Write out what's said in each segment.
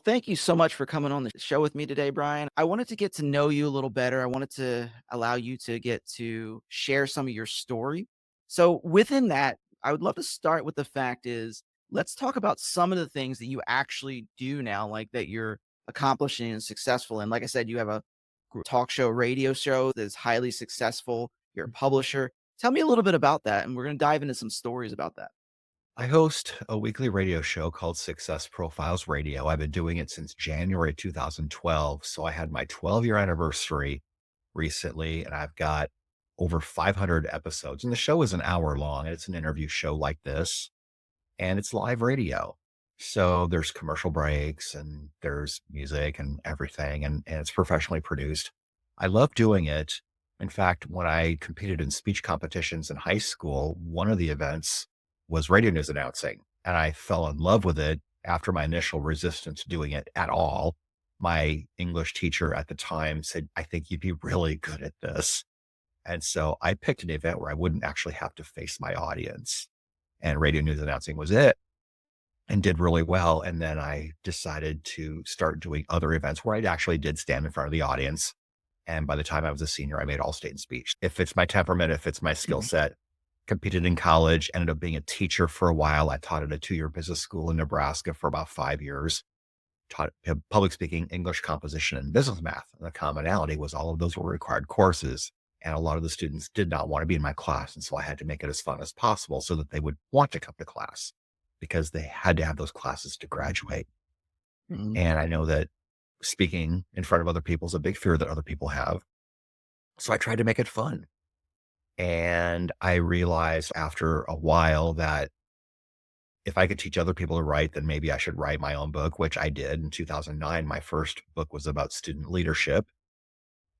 Thank you so much for coming on the show with me today, Brian. I wanted to get to know you a little better. I wanted to allow you to get to share some of your story. So within that, I would love to start with the fact is let's talk about some of the things that you actually do now, like that you're accomplishing and successful. And like I said, you have a talk show, radio show that is highly successful. You're a publisher. Tell me a little bit about that. And we're going to dive into some stories about that. I host a weekly radio show called Success Profiles Radio. I've been doing it since January 2012. So I had my 12-year anniversary recently, and I've got over 500 episodes. And the show is an hour long, and it's an interview show like this, and it's live radio. So there's commercial breaks and there's music and everything, and it's professionally produced. I love doing it. In fact, when I competed in speech competitions in high school, one of the events was radio news announcing, and I fell in love with it after my initial resistance to doing it at all. My English teacher at the time said, I think you'd be really good at this. And so I picked an event where I wouldn't actually have to face my audience, and radio news announcing was it, and did really well. And then I decided to start doing other events where I actually did stand in front of the audience. And by the time I was a senior, I made all state and speech. If it's my temperament, if it's my skill Mhm. set, competed in college, ended up being a teacher for a while. I taught at a 2-year business school in Nebraska for about 5 years, taught public speaking, English composition, and business math. And the commonality was all of those were required courses. And a lot of the students did not want to be in my class. And so I had to make it as fun as possible so that they would want to come to class because they had to have those classes to graduate. Mhm. And I know that speaking in front of other people is a big fear that other people have. So I tried to make it fun. And I realized after a while that if I could teach other people to write, then maybe I should write my own book, which I did in 2009. My first book was about student leadership.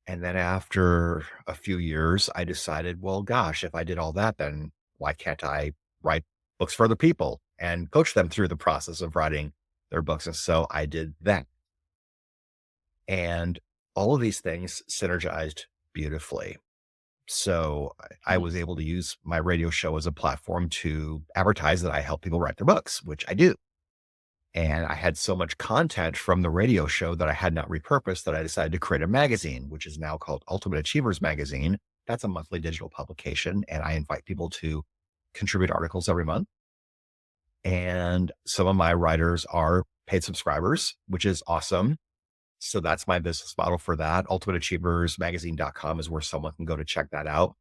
And then after a few years, I decided, well, gosh, if I did all that, then why can't I write books for other people and coach them through the process of writing their books? And so I did that. And all of these things synergized beautifully. So I was able to use my radio show as a platform to advertise that I help people write their books, which I do. And I had so much content from the radio show that I had not repurposed that I decided to create a magazine, which is now called Ultimate Achievers Magazine. That's a monthly digital publication. And I invite people to contribute articles every month. And some of my writers are paid subscribers, which is awesome. So that's my business model for that. UltimateAchieversMagazine.com is where someone can go to check that out.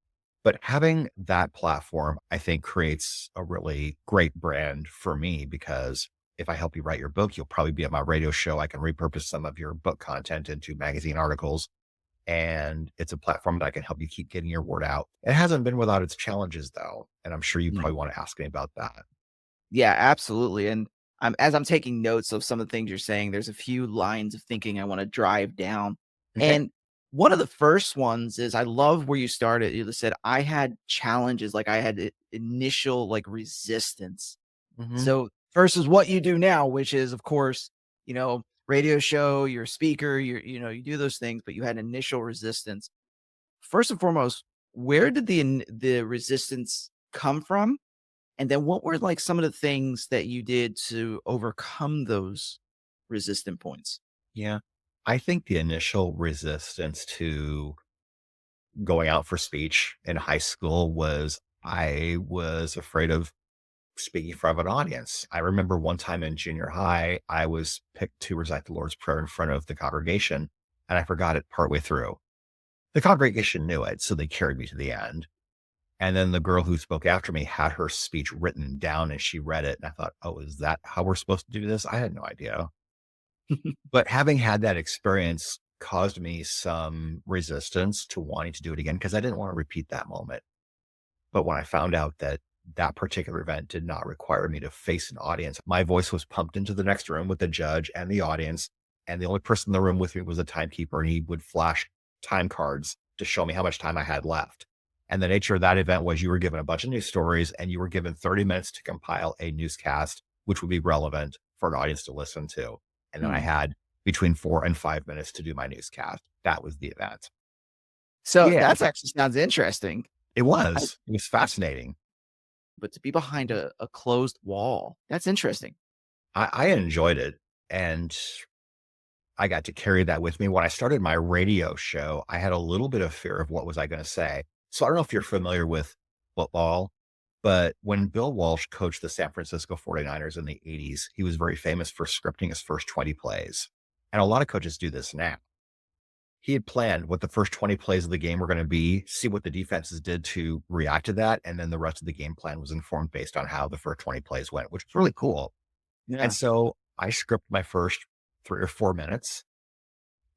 But having that platform, I think, creates a really great brand for me because if I help you write your book, you'll probably be at my radio show. I can repurpose some of your book content into magazine articles. And it's a platform that I can help you keep getting your word out. It hasn't been without its challenges, though. And I'm sure you Mhm. probably want to ask me about that. Yeah, absolutely. And as I'm taking notes of some of the things you're saying, there's a few lines of thinking I want to drive down. Okay. And one of the first ones is I love where you started. You said I had challenges, like I had initial like resistance. Hmm. So versus what you do now, which is of course, radio show, you're a speaker, you do those things, but you had initial resistance. First and foremost, where did the resistance come from? And then what were, like, some of the things that you did to overcome those resistant points? Yeah. I think the initial resistance to going out for speech in high school was I was afraid of speaking in front of an audience. I remember one time in junior high, I was picked to recite the Lord's Prayer in front of the congregation, and I forgot it partway through. The congregation knew it, so they carried me to the end. And then the girl who spoke after me had her speech written down and she read it. And I thought, oh, is that how we're supposed to do this? I had no idea. But having had that experience caused me some resistance to wanting to do it again because I didn't want to repeat that moment. But when I found out that that particular event did not require me to face an audience, my voice was pumped into the next room with the judge and the audience. And the only person in the room with me was a timekeeper, and he would flash time cards to show me how much time I had left. And the nature of that event was you were given a bunch of news stories and you were given 30 minutes to compile a newscast, which would be relevant for an audience to listen to. And then I Hmm. had between 4 and 5 minutes to do my newscast. That was the event. So, Yeah, that's actually sounds interesting. it I was. It was fascinating. but to be behind a closed wall, that's interesting. I enjoyed it. And I got to carry that with me. When I started my radio show, I had a little bit of fear of what was I going to say. So I don't know if you're familiar with football, but when Bill Walsh coached the San Francisco 49ers in the 80s, he was very famous for scripting his first 20 plays. And a lot of coaches do this now. He had planned what the first 20 plays of the game were going to be, see what the defenses did to react to that. And then the rest of the game plan was informed based on how the first 20 plays went, which was really cool. And Yeah. so I script my first 3 or 4 minutes,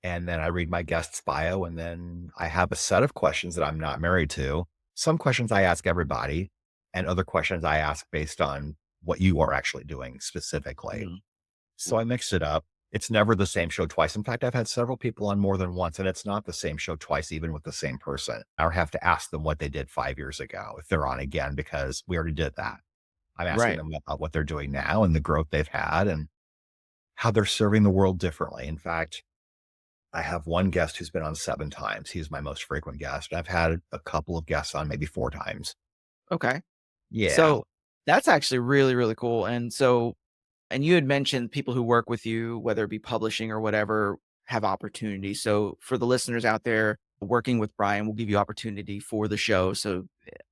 and then I read my guest's bio, and then I have a set of questions that I'm not married to. Some questions I ask everybody, and other questions I ask based on what you are actually doing specifically. Mhm. So I mix it up. It's never the same show twice. In fact, I've had several people on more than once, and it's not the same show twice, even with the same person. I have to ask them what they did 5 years ago if they're on again, because we already did that. I'm asking Right. them about what they're doing now and the growth they've had and how they're serving the world differently. In fact, I have one guest who's been on 7 times. He's my most frequent guest. I've had a couple of guests on maybe 4 times. Okay. Yeah. So that's actually really, really cool. And you had mentioned people who work with you, whether it be publishing or whatever, have opportunities. So for the listeners out there, working with Brian will give you opportunity for the show. So,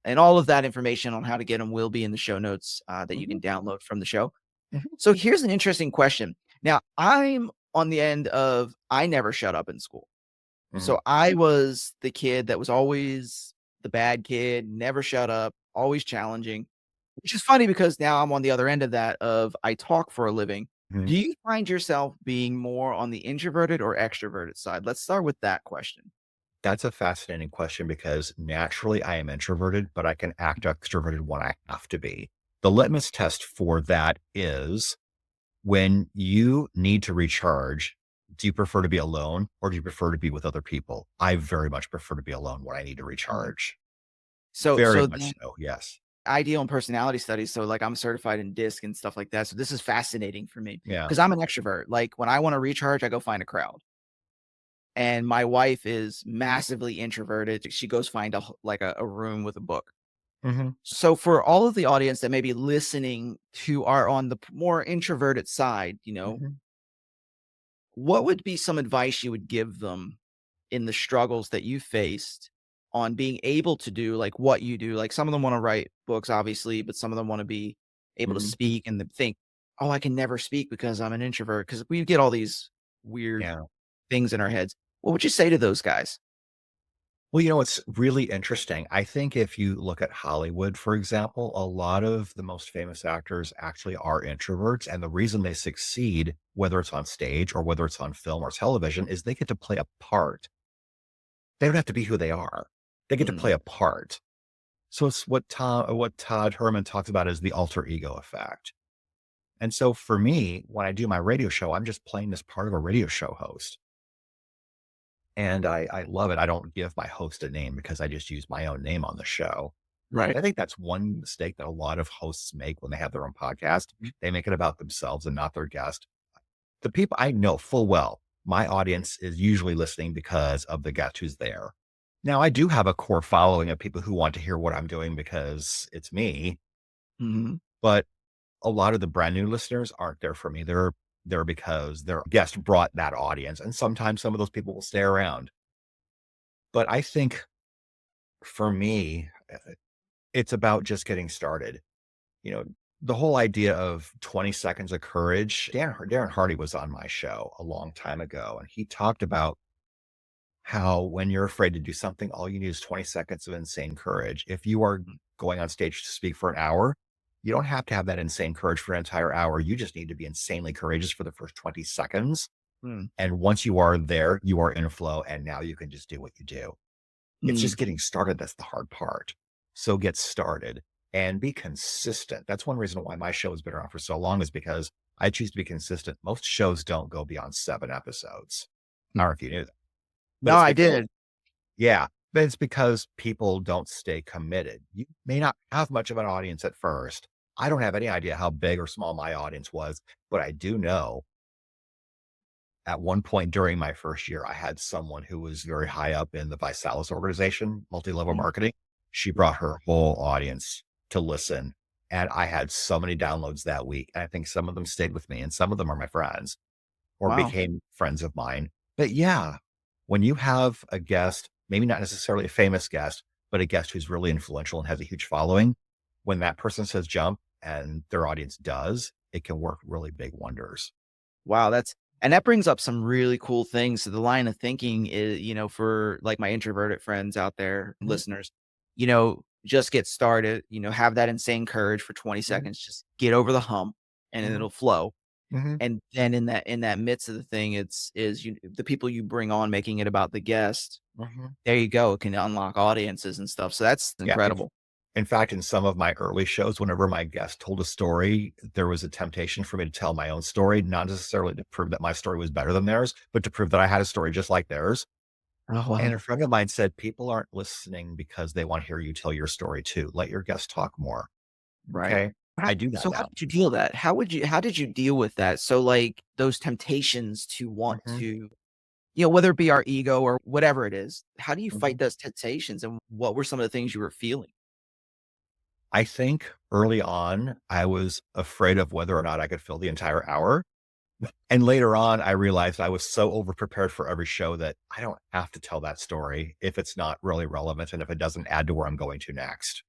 and all of that information on how to get them will be in the show notes that you Mhm, can download from the show. mhm, So here's an interesting question. Now, I'm on the end of I never shut up in school. mhm, So I was the kid that was always the bad kid, never shut up, always challenging, which is funny because now I'm on the other end of that of I talk for a living. mhm. Do you find yourself being more on the introverted or extroverted side? Let's start with that question. That's a fascinating question because naturally I am introverted, but I can act extroverted when I have to be. The litmus test for that is when you need to recharge, do you prefer to be alone or do you prefer to be with other people? I very much prefer to be alone when I need to Mhm. recharge. So Very so much then so. Yes. ideal and personality studies. So like I'm certified in DISC and stuff like that. So this is fascinating for me Yeah. because I'm an extrovert. Like when I want to recharge, I go find a crowd. And my wife is massively introverted. She goes find a room with a book. Mhm, So for all of the audience that may be listening who are on the more introverted side, mhm, what would be some advice you would give them in the struggles that you faced on being able to do like what you do? Like some of them want to write books, obviously, but some of them want to be able to mhm. speak and think, oh, I can never speak because I'm an introvert. Because we get all these weird Yeah. things in our heads. What would you say to those guys? Well, it's really interesting. I think if you look at Hollywood, for example, a lot of the most famous actors actually are introverts. And the reason they succeed, whether it's on stage or whether it's on film or television, is they get to play a part. They don't have to be who they are. They get to Mm, play a part. So it's what Todd Herman talks about as the alter ego effect. And so for me, when I do my radio show, I'm just playing this part of a radio show host. And I love it. I don't give my host a name because I just use my own name on the show. right. I think that's one mistake that a lot of hosts make when they have their own podcast. Mm, They make it about themselves and not their guest. The people I know full well, my audience is usually listening because of the guest who's there. Now, I do have a core following of people who want to hear what I'm doing because it's me, mhm, but a lot of the brand new listeners aren't there for me. They're there because their guest brought that audience. And sometimes some of those people will stay around. But I think for me, it's about just getting started. You know, the whole idea of 20 seconds of courage. Darren Hardy was on my show a long time ago, and he talked about how when you're afraid to do something, all you need is 20 seconds of insane courage. If you are mm, going on stage to speak for an hour, you don't have to have that insane courage for an entire hour. You just need to be insanely courageous for the first 20 seconds. mm, And once you are there, you are in flow, and now you can just do what you do. It's mm. just getting started that's the hard part. So get started and be consistent. That's one reason why my show has been around for so long is because I choose to be consistent. Most shows don't go beyond 7 episodes. I don't know if you knew that, but No, it's I because did. yeah, but it's because people don't stay committed. You may not have much of an audience at first. I don't have any idea how big or small my audience was, but I do know at one point during my first year, I had someone who was very high up in the Visalis organization, multi-level Mm. marketing. She brought her whole audience to listen. And I had so many downloads that week. And I think some of them stayed with me and some of them are my friends. or Wow. became friends of mine. But yeah, when you have a guest, maybe not necessarily a famous guest, but a guest who's really influential and has a huge following, when that person says jump and their audience does, it can work really big wonders. Wow, that brings up some really cool things. So the line of thinking is, for like my introverted friends out there, Mhm, listeners, just get started, have that insane courage for 20 mhm, seconds, just get over the hump and mhm, it'll flow. mhm. And then in that midst of the thing, the people you bring on making it about the guest. Mhm. There you go. It can unlock audiences and stuff. So that's Yeah, incredible. in fact, in some of my early shows, whenever my guest told a story, there was a temptation for me to tell my own story, not necessarily to prove that my story was better than theirs, but to prove that I had a story just like theirs. Oh, And a wow. friend of mine said, "People aren't listening because they want to hear you tell your story too. Let your guests talk more." Right. Okay. I do that So how now. did you deal that? How did you deal with that? So, like, those temptations to want Mhm, to, whether it be our ego or whatever it is, how do you fight mhm. those temptations, and what were some of the things you were feeling? I think early on, I was afraid of whether or not I could fill the entire hour. And later on, I realized I was so overprepared for every show that I don't have to tell that story if it's not really relevant and if it doesn't add to where I'm going to next.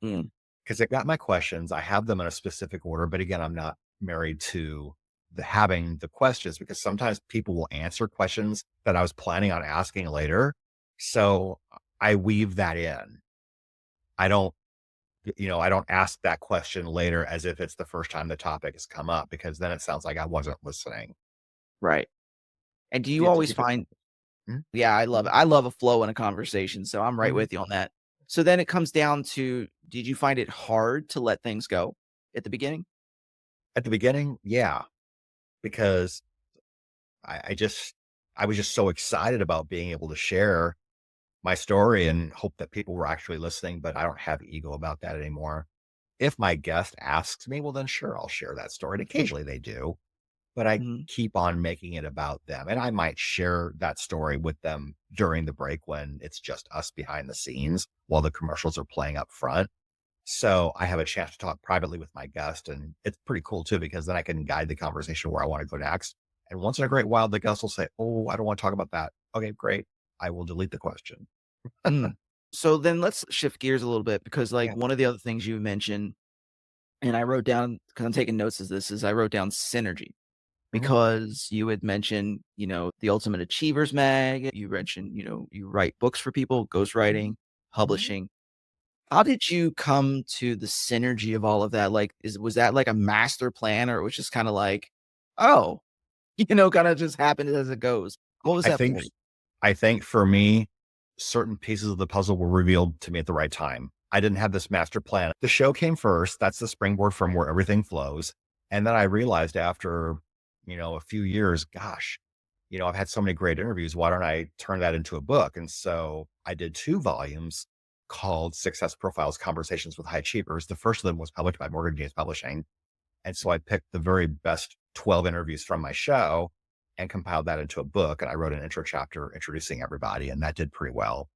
Mm, Because I got my questions, I have them in a specific order, but again, I'm not married to having the questions because sometimes people will answer questions that I was planning on asking later. So I weave that in. I don't, I don't ask that question later as if it's the first time the topic has come up because then it sounds like I wasn't listening. right. And do You you have to always keep it find simple. Mhm, yeah, I love it. mhm, I love a flow in a conversation, so I'm right mhm. with you on that. So then it comes down to, did you find it hard to let things go at the beginning? At the beginning, yeah, because I just I was just so excited about being able to share my story and hope that people were actually listening, but I don't have ego about that anymore. If my guest asks me, well, then sure, I'll share that story. And occasionally they do, but I Mhm, keep on making it about them. And I might share that story with them during the break when it's just us behind the scenes while the commercials are playing up front. So I have a chance to talk privately with my guest, and it's pretty cool too, because then I can guide the conversation where I want to go next. And once in a great while, the guest will say, "Oh, I don't want to talk about that." Okay, great. I will delete the question. mm. So then let's shift gears a little bit, because, like, Yeah. one of the other things you mentioned, and I wrote down, because I'm taking notes as this is, I wrote down synergy, Mhm, because you had mentioned, the Ultimate Achievers Mag. You mentioned, you write books for people, mhm, ghostwriting, mhm. publishing. How did you come to the synergy of all of that? Like, was that like a master plan, or it was just kind of like, oh, kind of just happened as it goes? What was I that think for you? I think for me, certain pieces of the puzzle were revealed to me at the right time. I didn't have this master plan. The show came first. That's the springboard from where everything flows. And then I realized after, a few years, gosh, I've had so many great interviews. Why don't I turn that into a book? And so I did 2 volumes called Success Profiles Conversations with High Achievers. The first of them was published by Morgan Games Publishing. And so I picked the very best 12 interviews from my show and compiled that into a book. And I wrote an intro chapter introducing everybody, and that did pretty well.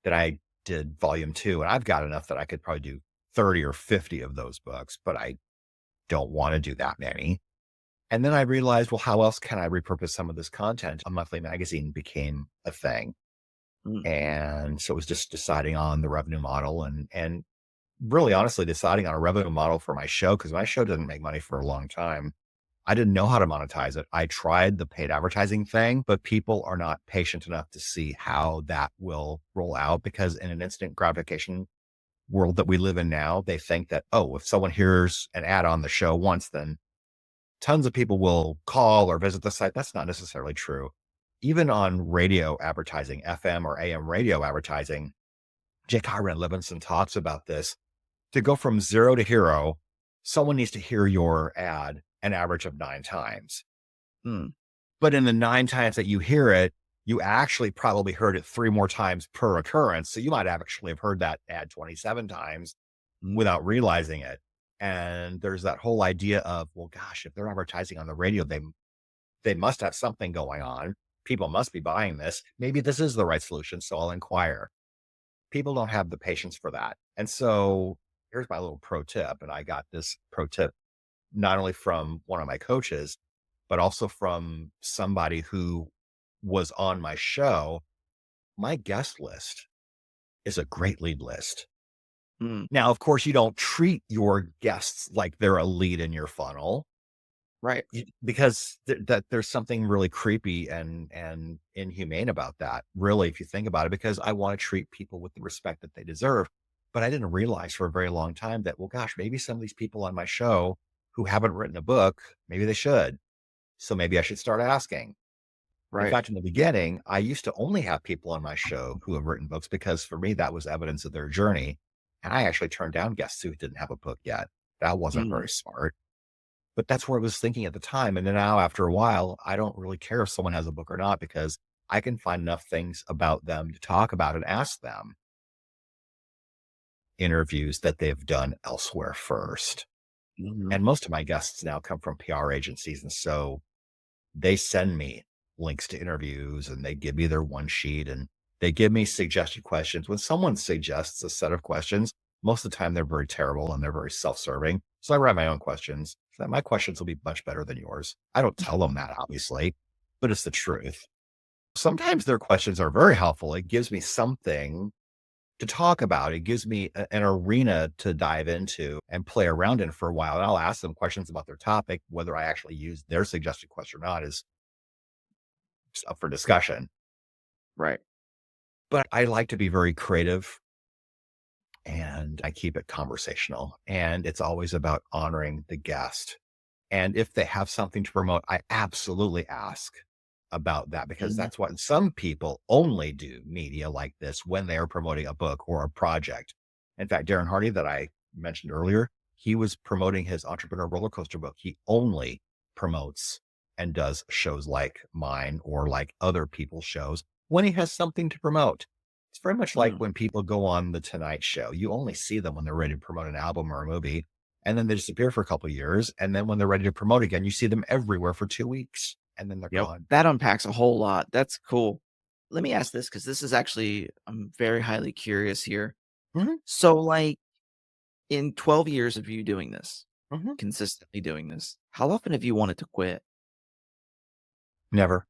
Then I did volume 2, and I've got enough that I could probably do 30 or 50 of those books, but I don't want to do that many. And then I realized, well, how else can I repurpose some of this content? A monthly magazine became a thing. Mm, And so it was just deciding on the revenue model and really honestly deciding on a revenue model for my show because my show didn't make money for a long time. I didn't know how to monetize it. I tried the paid advertising thing, but people are not patient enough to see how that will roll out because in an instant gratification world that we live in now, they think that, oh, if someone hears an ad on the show once, then tons of people will call or visit the site. That's not necessarily true. Even on radio advertising, FM or AM radio advertising, Jake Hiram Levinson talks about this. To go from 0 to hero, someone needs to hear your ad an average of 9 times. mm, But in the 9 times that you hear it, you actually probably heard it 3 more times per occurrence. So you might have actually have heard that ad 27 times mm, without realizing it. And there's that whole idea of, well, gosh, if they're advertising on the radio, they must have something going on. People must be buying this. Maybe this is the right solution. So I'll inquire. People don't have the patience for that. And so here's my little pro tip. And I got this pro tip not only from one of my coaches, but also from somebody who was on my show, my guest list is a great lead list. Mm, Now, of course, you don't treat your guests like they're a lead in your funnel. right. Because that there's something really creepy and inhumane about that, really, if you think about it, because I wanna treat people with the respect that they deserve, but I didn't realize for a very long time that, well, gosh, maybe some of these people on my show who haven't written a book, maybe they should. So maybe I should start asking. In Right. fact, in the beginning, I used to only have people on my show who have written books because for me, that was evidence of their journey, and I actually turned down guests who didn't have a book yet. That wasn't Mm, very smart. But that's what I was thinking at the time, and then now after a while, I don't really care if someone has a book or not because I can find enough things about them to talk about and ask them interviews that they've done elsewhere first. mhm, And most of my guests now come from PR agencies, and so they send me links to interviews and they give me their one sheet and they give me suggested questions. When someone suggests a set of questions, most of the time they're very terrible and they're very self-serving. So I write my own questions. So that my questions will be much better than yours. I don't tell them that obviously, but it's the truth. Sometimes their questions are very helpful. It gives me something to talk about. It gives me an arena to dive into and play around in for a while. And I'll ask them questions about their topic. Whether I actually use their suggested question or not is up for discussion. right. But I like to be very creative and I keep it conversational. And it's always about honoring the guest. And if they have something to promote, I absolutely ask about that because Mhm, that's what some people only do media like this when they are promoting a book or a project. In fact, Darren Hardy, that I mentioned earlier, he was promoting his entrepreneur roller coaster book. He only promotes and does shows like mine or like other people's shows when he has something to promote. It's very much like mm, when people go on the Tonight Show. You only see them when they're ready to promote an album or a movie, and then they disappear for a couple of years. And then when they're ready to promote again, you see them everywhere for 2 weeks, and then they're yep. gone. That unpacks a whole lot. That's cool. Let me ask this because this is actually I'm very highly curious here. Mhm, So, like, in 12 years of you doing this, mhm. consistently doing this, how often have you wanted to quit? Never.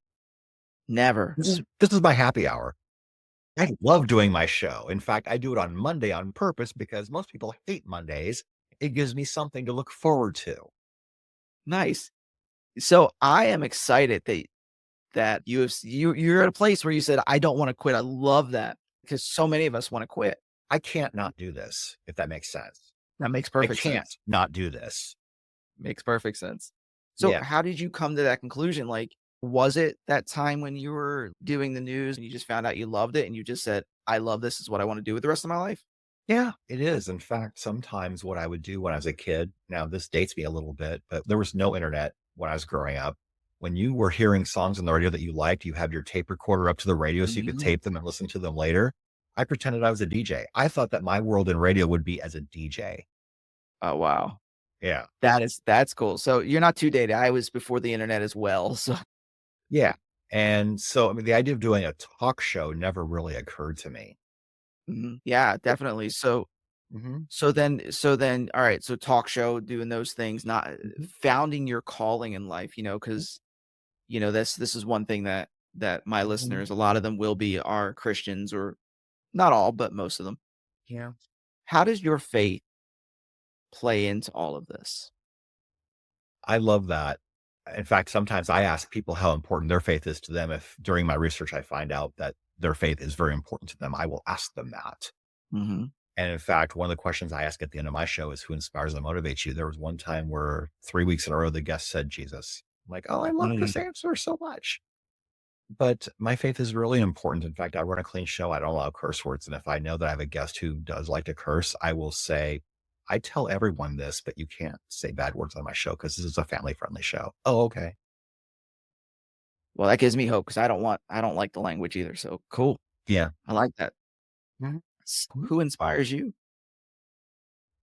Never. This is my happy hour. I love doing my show. In fact, I do it on Monday on purpose because most people hate Mondays. It gives me something to look forward to. Nice. So, I am excited that you're at a place where you said, "I don't wanna quit." I love that because so many of us wanna quit. I can't not do this, if that makes sense. That makes I perfect can't sense. not do this. Makes perfect sense. So, Yeah. how did you come to that conclusion? Like, was it that time when you were doing the news and you just found out you loved it and you just said, "I love this, is what I wanna do with the rest of my life?" Yeah, it is. In fact, sometimes what I would do when I was a kid, now this dates me a little bit, but there was no internet when I was growing up. When you were hearing songs on the radio that you liked, you have your tape recorder up to the radio so you could Mhm. tape them and listen to them later. I pretended I was a DJ. I thought that my world in radio would be as a DJ. Oh, wow. Yeah. That's cool. So, you're not too dated. I was before the internet as well, so Yeah. And so, I mean, the idea of doing a talk show never really occurred to me. mhm. Yeah, definitely. So Mhm, so then, alright, so talk show, doing those things, not mhm, founding your calling in life, because, this is one thing that my mhm. listeners, a lot of them will be are Christians, or not all, but most of them. Yeah. How does your faith play into all of this? I love that. In fact, sometimes I ask people how important their faith is to them. If during my research I find out that their faith is very important to them, I will ask them that. Mhm. And in fact, one of the questions I ask at the end of my show is who inspires and motivates you? There was one time where 3 weeks in a row, the guest said Jesus. I'm like, oh, I love Mm. this answer so much. But my faith is really important. In fact, I run a clean show. I don't allow curse words. And if I know that I have a guest who does like to curse, I will say, I tell everyone this, but you can't say bad words on my show because this is a family friendly show. Oh, okay. Well, that gives me hope because I don't like the language either, so cool. Yeah. I like that. Mhm. Mhm. Who inspires you?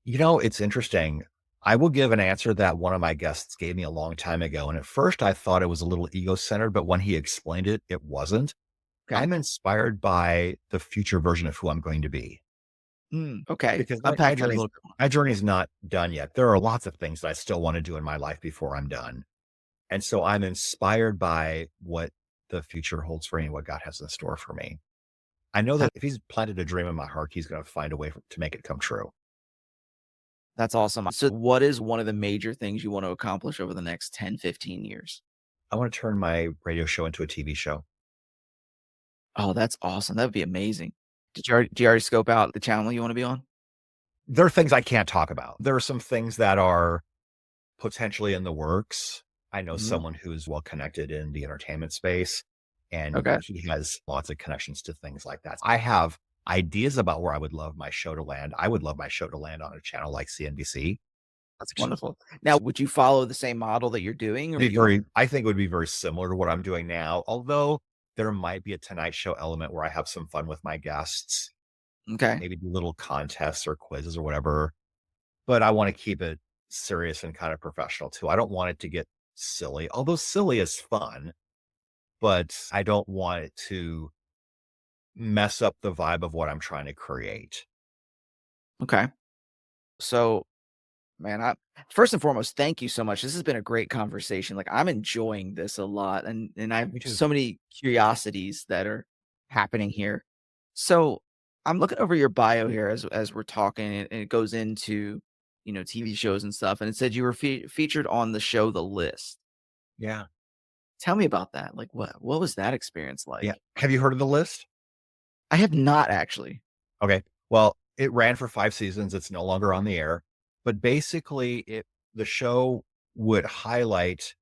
It's interesting. I will give an answer that one of my guests gave me a long time ago. And at first I thought it was a little ego centered, but when he explained it, it wasn't. Okay. I'm inspired by the future version of who I'm going to be Okay. because my Unpack that a journey's little bit more. my journey's not done yet. There are lots of things that I still want to do in my life before I'm done. And so I'm inspired by what the future holds for me and what God has in store for me. I know That that if he's planted a dream in my heart, he's going to find a way to make it come true. that's awesome. So what is one of the major things you want to accomplish over the next 10, 15 years? I want to turn my radio show into a TV show. Oh, that's awesome. That would be amazing. Did you already scope out the channel you wanna be on? There are things I can't talk about. There are some things that are potentially in the works. I know Mhm. someone who's well connected in the entertainment space, and Okay. he has lots of connections to things like that. I have ideas about where I would love my show to land. I would love my show to land on a channel like CNBC. That's wonderful. Now, would you follow the same model that you're doing, or Be do you want very I think it would be very similar to what I'm doing now, although there might be a Tonight Show element where I have some fun with my guests, okay, maybe do little contests or quizzes or whatever, but I wanna keep it serious and kind of professional too. I don't want it to get silly, although silly is fun, but I don't want it to mess up the vibe of what I'm trying to create. okay. So, man, I first and foremost, thank you so much. This has been a great conversation. Like, I'm enjoying this a lot, and I have Me too. so many curiosities that are happening here. So, I'm looking over your bio here as we're talking, and it goes into, TV shows and stuff, and it said you were featured on the show The List. Yeah. Tell me about that. Like, what was that experience Yeah. like? Have you heard of The List? I have not actually. Okay. Well, it ran for 5 seasons, it's no longer on the air, but basically the show would highlight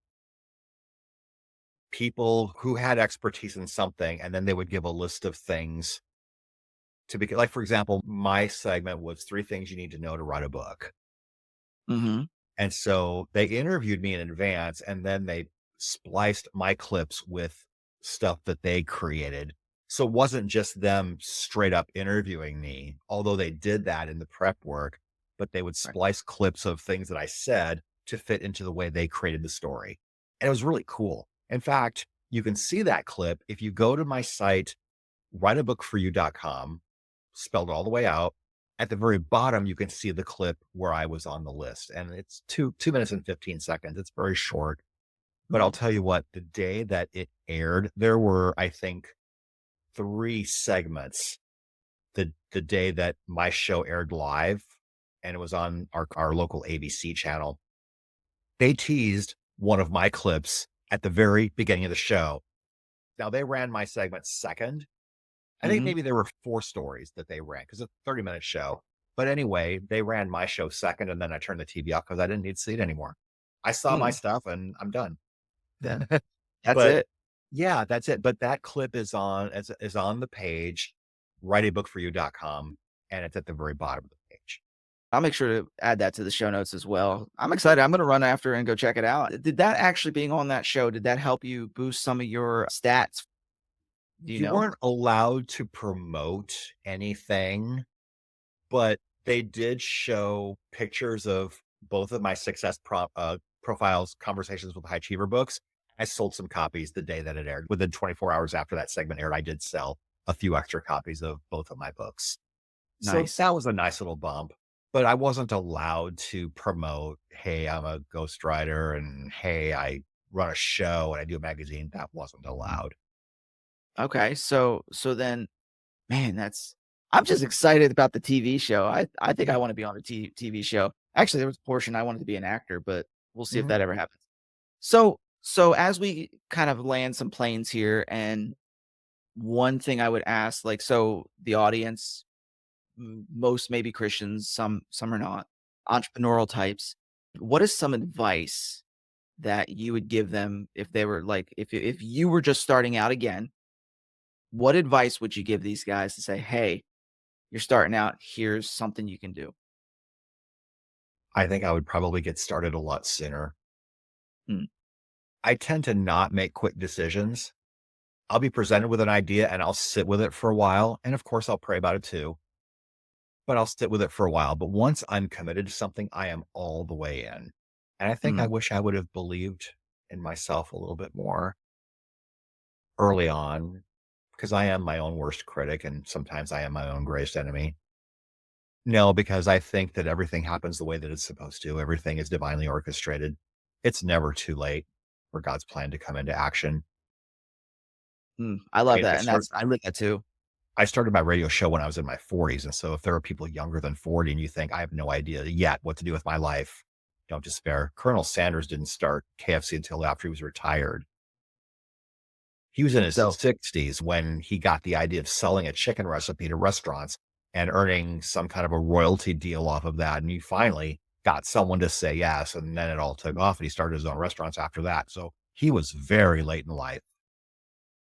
people who had expertise in something, and then they would give a list of things to be like, for example, my segment was 3 things you need to know to write a book. Mhm. And so they interviewed me in advance and then they spliced my clips with stuff that they created. So it wasn't just them straight up interviewing me, although they did that in the prep work, but they would Right. splice clips of things that I said to fit into the way they created the story. And it was really cool. In fact, you can see that clip if you go to my site, writeabookforyou.com, spelled all the way out. At the very bottom, you can see the clip where I was on the list, and it's 2 minutes and 15 seconds. It's very short, but I'll Mhm. tell you what, the day that it aired, there were, I think, 3 segments the day that my show aired live, and it was on our local ABC channel. They teased one of my clips at the very beginning of the show. Now, they ran my segment second. I think Mhm. maybe there wwere 4 stories that they ran because it's a 30-minute show. But anyway, they ran my show second, and then I turned the TV off because I didn't need to see it anymore. I saw my Mm. stuff and I'm done. Yeah. That's But it. yeah, that's it. But that clip is on the page, writeabookforyou.com, and it's at the very bottom of the page. I'll make sure to add that to the show notes as well. I'm excited. I'm gonna run after and go check it out. Did that actually being on that show, did that help you boost some of your stats? Do you You know? weren't allowed to promote anything, but they did show pictures of both of my profiles, Conversations with High Achiever books. I sold some copies the day that it aired. Within 24 hours after that segment aired, I did sell a few extra copies of both of my books. So Nice. that was a nice little bump, but I wasn't allowed to promote, "Hey, I'm a ghostwriter," and, "Hey, I run a show and I do a magazine." That wasn't allowed. Okay. So then, man, that's I'm just excited about the TV show. I think I Yeah. wanna be on a TV show. Actually, there was a portion I wanted to be an actor, but we'll see if Mhm. that ever happens. So as we kind of land some planes here, and one thing I would ask, like, so the audience, most may be Christians, some are not, entrepreneurial types. What is some advice that you would give them if they were like, if you were just starting out again, what advice would you give these guys to say, "Hey, you're starting out, here's something you can do." I think I would probably get started a lot sooner. Mm, I tend to not make quick decisions. I'll be presented with an idea and I'll sit with it for a while. And of course, I'll pray about it too, but I'll sit with it for a while. But once I'm committed to something, I am all the way in. And I think I mm, wish I would have believed in myself a little bit more early on because I am my own worst critic and sometimes I am my own greatest enemy. No, because I think that everything happens the way that it's supposed to. Everything is divinely orchestrated. It's never too late. for God's plan to come into action. I I love mean, that, and I live that too. I started my radio show when I was in my 40s, and so if there are people younger than 40 and you think, "I have no idea yet what to do with my life," don't despair. Colonel Sanders didn't start KFC until after he was retired. He was in his So 60s when he got the idea of selling a chicken recipe to restaurants and earning some kind of a royalty deal off of that, and he finally got someone to say yes, and then it all took off, and he started his own restaurants after that, so he was very late in life.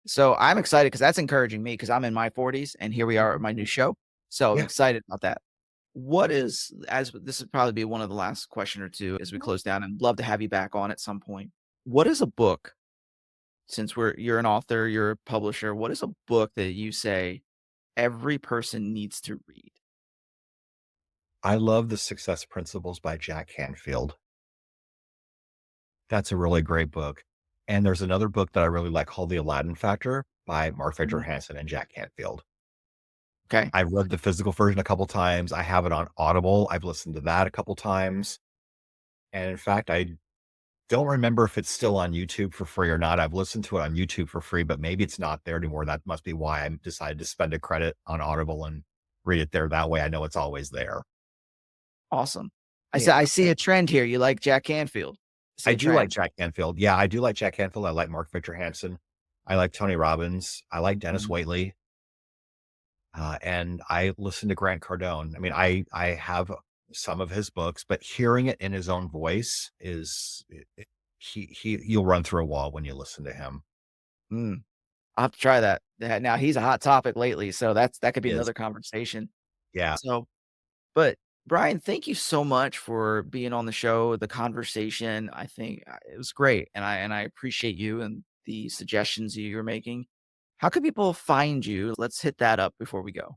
so I'm excited because that's encouraging me because 'cause I'm in my 40s, and here we are at Mhm. my new show. So I'm Yeah. excited about that. What is as this would probably be one of the last question or 2 as we close down, and love to have you back on at some point. What is a book, since you're an author, you're a publisher, what is a book that you say every person needs to read? I love The Success Principles by Jack Canfield. That's a really great book, and there's another book that I really like called The Aladdin Factor by Mark Victor Mhm. Hansen and Jack Canfield. Okay. I've read the physical version a couple times, I have it on Audible, I've listened to that a couple times, and in fact, I don't remember if it's still on YouTube for free or not. I've listened to it on YouTube for free, but maybe it's not there anymore. That must be why I decided to spend a credit on Audible and read it there. That way I know it's always there. Awesome. Yeah. I see a trend here. You like Jack Canfield. I see I a do like trend. Jack Canfield. Yeah, I do like Jack Canfield. I like Mark Victor Hansen. I like Tony Robbins. I like Dennis Mhm. Waitley. And I listen to Grant Cardone. I mean, I have some of his books, but hearing it in his own voice is you'll run through a wall when you listen to him. Mm. I'll have to try that. Now he's a hot topic lately, so that could be He is. another conversation. Yeah. So, but Brian, thank you so much for being on the show, the conversation. I think it was great, and I appreciate you and the suggestions you were making. How can people find you? Let's hit that up before we go.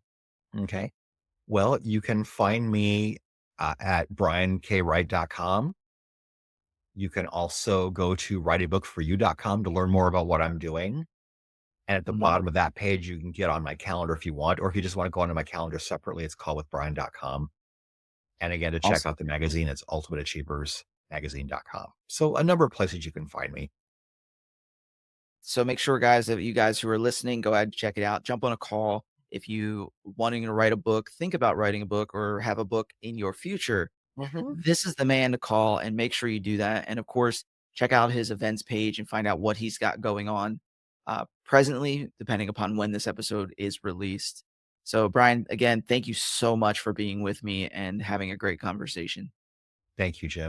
Okay. Well, you can find me at briankwright.com. You can also go to writeabookforyou.com to learn more about what I'm doing. And at the Mhm. bottom of that page, you can get on my calendar if you want, or if you just want to go onto my calendar separately, it's callwithbrian.com. And again, to check Awesome. out the magazine, it's ultimateachieversmagazine.com. So a number of places you can find me. So make sure, guys, that you guys who are listening, go ahead and check it out. Jump on a call if you wanting to write a book, think about writing a book, or have a book in your future. Mhm. This is the man to call, and make sure you do that. And of course, check out his events page and find out what he's got going on presently, depending upon when this episode is released. So, Brian, again, thank you so much for being with me and having a great conversation. Thank you, Jim.